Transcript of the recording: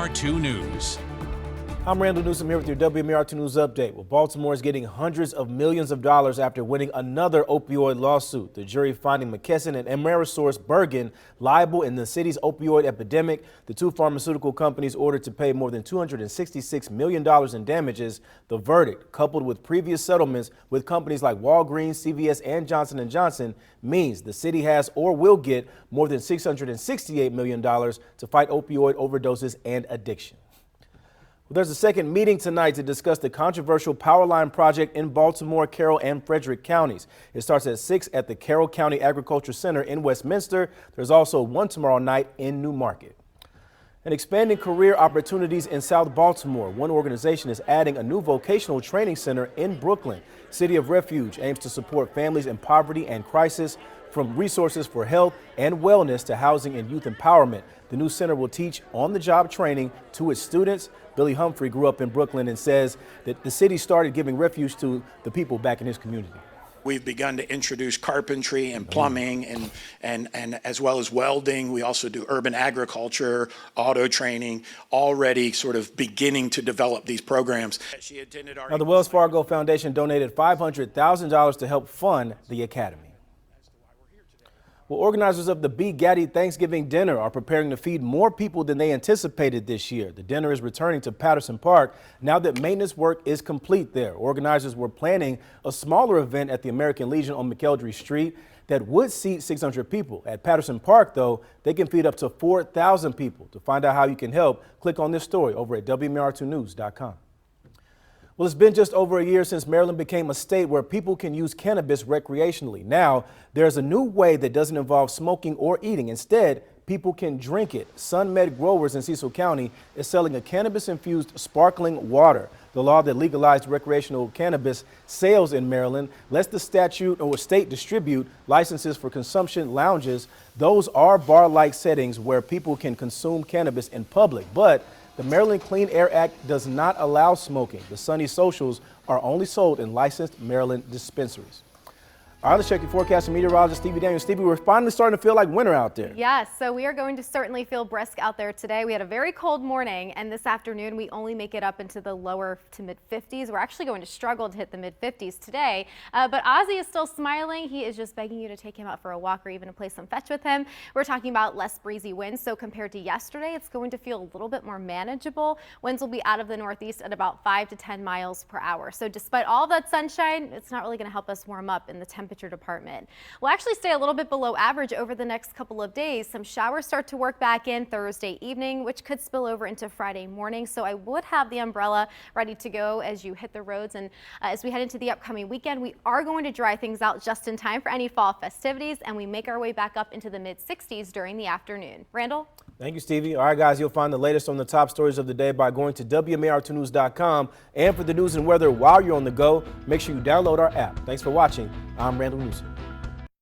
WMAR2 News. I'm Randall Newsom here with your WMAR2 News update. Well, Baltimore is getting hundreds of millions of dollars after winning another opioid lawsuit. The jury finding McKesson and AmerisourceBergen liable in the city's opioid epidemic. The two pharmaceutical companies ordered to pay more than $266 million in damages. The verdict, coupled with previous settlements with companies like Walgreens, CVS, and Johnson & Johnson, means the city has or will get more than $668 million to fight opioid overdoses and addiction. Well, there's a second meeting tonight to discuss the controversial power line project in Baltimore, Carroll, and Frederick counties. It starts at 6 at the Carroll County Agriculture Center in Westminster. There's also one tomorrow night in New Market. And expanding career opportunities in South Baltimore. One organization is adding a new vocational training center in Brooklyn. City of Refuge aims to support families in poverty and crisis, from resources for health and wellness to housing and youth empowerment. The new center will teach on-the-job training to its students. Billy Humphrey grew up in Brooklyn and says that the city started giving refuge to the people back in his community. We've begun to introduce carpentry and plumbing and as well as welding. We also do urban agriculture, auto training, already sort of beginning to develop these programs. Now, the Wells Fargo Foundation donated $500,000 to help fund the academy. Well, organizers of the B. Gaddy Thanksgiving dinner are preparing to feed more people than they anticipated this year. The dinner is returning to Patterson Park now that maintenance work is complete there. Organizers were planning a smaller event at the American Legion on McElderry Street that would seat 600 people. At Patterson Park, though, they can feed up to 4,000 people. To find out how you can help, click on this story over at WMAR2news.com. Well, it's been just over a year since Maryland became a state where people can use cannabis recreationally. Now, there's a new way that doesn't involve smoking or eating. Instead, people can drink it. SunMed Growers in Cecil County is selling a cannabis-infused sparkling water. The law that legalized recreational cannabis sales in Maryland lets the statute or state distribute licenses for consumption lounges. Those are bar-like settings where people can consume cannabis in public, but the Maryland Clean Air Act does not allow smoking. The Sunny Socials are only sold in licensed Maryland dispensaries. All right, let's check your forecast from meteorologist Stevie Daniels. Stevie, we're finally starting to feel like winter out there. Yes, so we are going to certainly feel brisk out there today. We had a very cold morning, and this afternoon we only make it up into the lower to mid 50s. We're actually going to struggle to hit the mid 50s today, but Ozzy is still smiling. He is just begging you to take him out for a walk or even to play some fetch with him. We're talking about less breezy winds, so compared to yesterday, it's going to feel a little bit more manageable. Winds will be out of the northeast at about 5 to 10 miles per hour. So despite all that sunshine, it's not really going to help us warm up in the temperature department. We'll actually stay a little bit below average over the next couple of days. Some showers start to work back in Thursday evening, which could spill over into Friday morning. So I would have the umbrella ready to go as you hit the roads. And as we head into the upcoming weekend, we are going to dry things out just in time for any fall festivities, and we make our way back up into the mid 60s during the afternoon. Randall? Thank you, Stevie. All right, guys, you'll find the latest on the top stories of the day by going to WMAR2news.com. And for the news and weather while you're on the go, make sure you download our app. Thanks for watching. I'm Randall Newsom.